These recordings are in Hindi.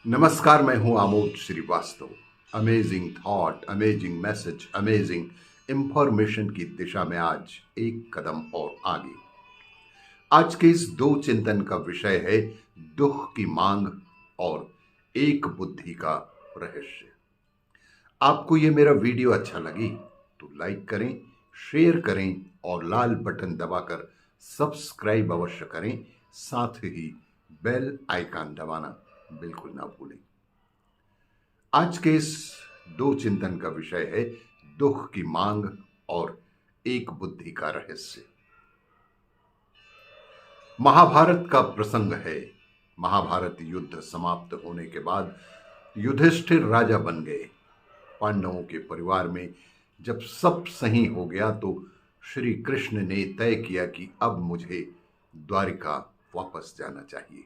नमस्कार, मैं हूं Amod Srivastava. Amazing thought, amazing message, amazing information की दिशा में आज एक कदम और आगे। आज के इस दो चिंतन का विषय है दुख की मांग और एक बुद्धि का रहस्य। आपको ये मेरा वीडियो अच्छा लगी तो लाइक करें, शेयर करें और लाल बटन दबाकर सब्सक्राइब अवश्य करें। साथ ही बेल आइकन दबाना बिल्कुल ना भूलें। आज के इस दो चिंतन का विषय है दुख की मांग और एक बुद्धि का रहस्य। महाभारत का प्रसंग है। महाभारत युद्ध समाप्त होने के बाद युधिष्ठिर राजा बन गए। पांडवों के परिवार में जब सब सही हो गया तो श्री कृष्ण ने तय किया कि अब मुझे द्वारिका वापस जाना चाहिए।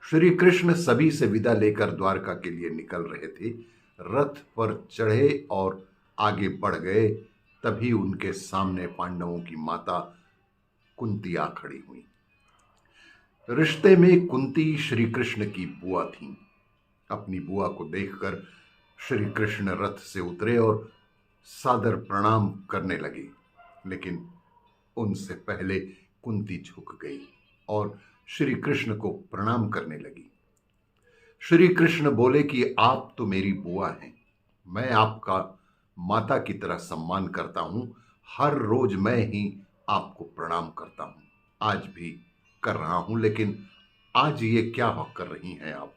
श्री कृष्ण सभी से विदा लेकर द्वारका के लिए निकल रहे थे। रथ पर चढ़े और आगे बढ़ गए, तभी उनके सामने पांडवों की माता कुंती आ खड़ी हुई। रिश्ते में कुंती श्री कृष्ण की बुआ थी। अपनी बुआ को देखकर श्री कृष्ण रथ से उतरे और सादर प्रणाम करने लगे, लेकिन उनसे पहले कुंती झुक गई और श्री कृष्ण को प्रणाम करने लगी। श्री कृष्ण बोले कि आप तो मेरी बुआ हैं, मैं आपका माता की तरह सम्मान करता हूं। हर रोज मैं ही आपको प्रणाम करता हूं, आज भी कर रहा हूं, लेकिन आज ये क्या कर रही हैं आप?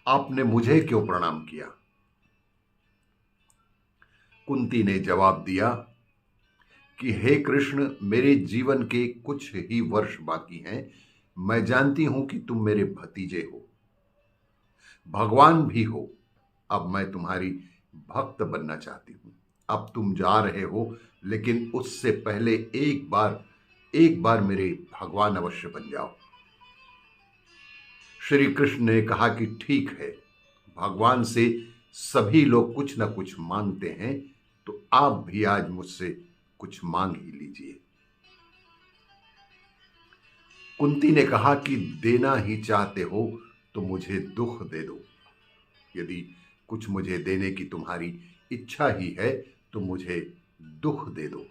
आपने मुझे क्यों प्रणाम किया? कुंती ने जवाब दिया कि हे कृष्ण, मेरे जीवन के कुछ ही वर्ष बाकी हैं। मैं जानती हूं कि तुम मेरे भतीजे हो, भगवान भी हो। अब मैं तुम्हारी भक्त बनना चाहती हूं। अब तुम जा रहे हो, लेकिन उससे पहले एक बार मेरे भगवान अवश्य बन जाओ। श्री कृष्ण ने कहा कि ठीक है, भगवान से सभी लोग कुछ ना कुछ मांगते हैं, तो आप भी आज मुझसे कुछ मांग ही लीजिए। कुंती ने कहा कि देना ही चाहते हो तो मुझे दुख दे दो। यदि कुछ मुझे देने की तुम्हारी इच्छा ही है तो मुझे दुख दे दो।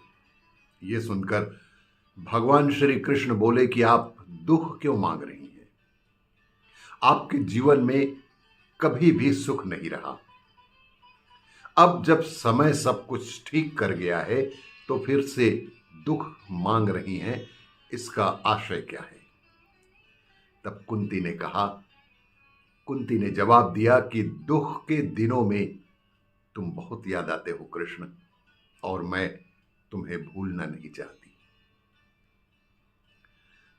ये सुनकर भगवान श्री कृष्ण बोले कि आप दुख क्यों मांग रही हैं? आपके जीवन में कभी भी सुख नहीं रहा। अब जब समय सब कुछ ठीक कर गया है तो फिर से दुख मांग रही हैं, इसका आशय क्या है? तब कुंती ने जवाब दिया कि दुख के दिनों में तुम बहुत याद आते हो कृष्ण, और मैं तुम्हें भूलना नहीं चाहती।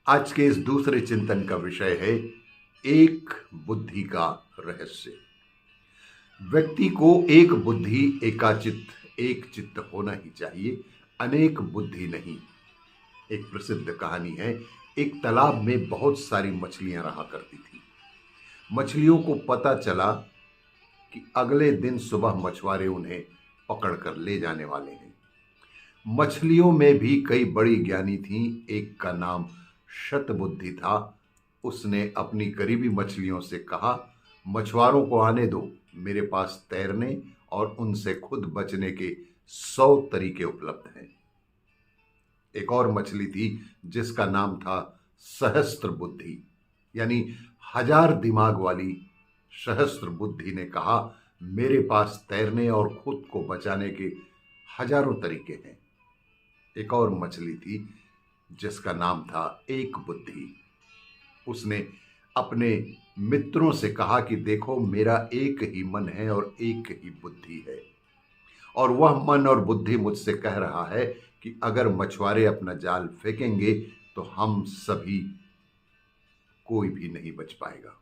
आज के इस दूसरे चिंतन का विषय है एक बुद्धि का रहस्य। व्यक्ति को एक बुद्धि, एकाचित्त, एक चित्त होना ही चाहिए, अनेक बुद्धि नहीं। एक प्रसिद्ध कहानी है, एक तालाब में बहुत सारी मछलियां रहा करती थी। मछलियों को पता चला कि अगले दिन सुबह मछुआरे उन्हें पकड़कर ले जाने वाले हैं। मछलियों में भी कई बड़ी ज्ञानी थीं। एक का नाम शतबुद्धि था। उसने अपनी करीबी मछलियों से कहा, मछुआरों को आने दो, मेरे पास तैरने और उनसे खुद बचने के 100 तरीके उपलब्ध हैं। एक और मछली थी जिसका नाम था सहस्त्र बुद्धि, यानी 1000 दिमाग वाली सहस्त्र बुद्धि ने कहा, मेरे पास तैरने और खुद को बचाने के हजारों तरीके हैं। एक और मछली थी जिसका नाम था एक बुद्धि। उसने अपने मित्रों से कहा कि देखो, मेरा एक ही मन है और एक ही बुद्धि है, और वह मन और बुद्धि मुझसे कह रहा है कि अगर मछुआरे अपना जाल फेंकेंगे तो हम सभी, कोई भी नहीं बच पाएगा।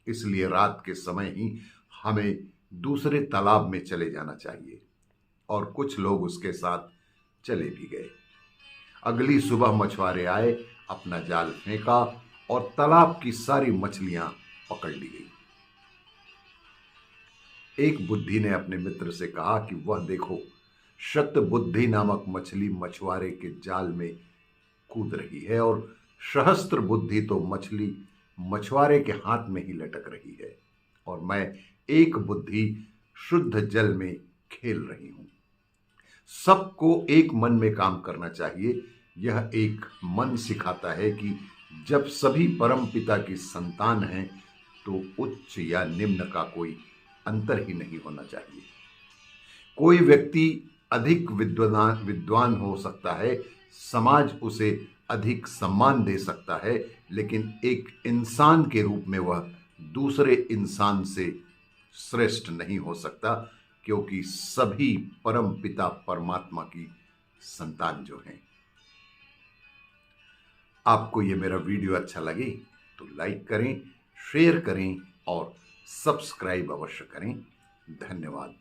इसलिए रात के समय ही हमें दूसरे तालाब में चले जाना चाहिए। और कुछ लोग उसके साथ चले भी गए। अगली सुबह मछुआरे आए, अपना जाल फेंका और तालाब की सारी मछलियां पकड़ ली गई। एक बुद्धि ने अपने मित्र से कहा कि वह देखो, शतबुद्धि नामक मछली मछुआरे के जाल में कूद रही है, और सहस्त्र बुद्धि तो मछली मछुआरे के हाथ में ही लटक रही है और मैं एक बुद्धि शुद्ध जल में खेल रही हूं। सबको एक मन में काम करना चाहिए। यह एक मन सिखाता है कि जब सभी परम पिता की संतान हैं तो उच्च या निम्न का कोई अंतर ही नहीं होना चाहिए। कोई व्यक्ति अधिक विद्वान हो सकता है, समाज उसे अधिक सम्मान दे सकता है, लेकिन एक इंसान के रूप में वह दूसरे इंसान से श्रेष्ठ नहीं हो सकता, क्योंकि सभी परम पिता परमात्मा की संतान जो हैं। आपको ये मेरा वीडियो अच्छा लगे तो लाइक करें, शेयर करें और सब्सक्राइब अवश्य करें। धन्यवाद।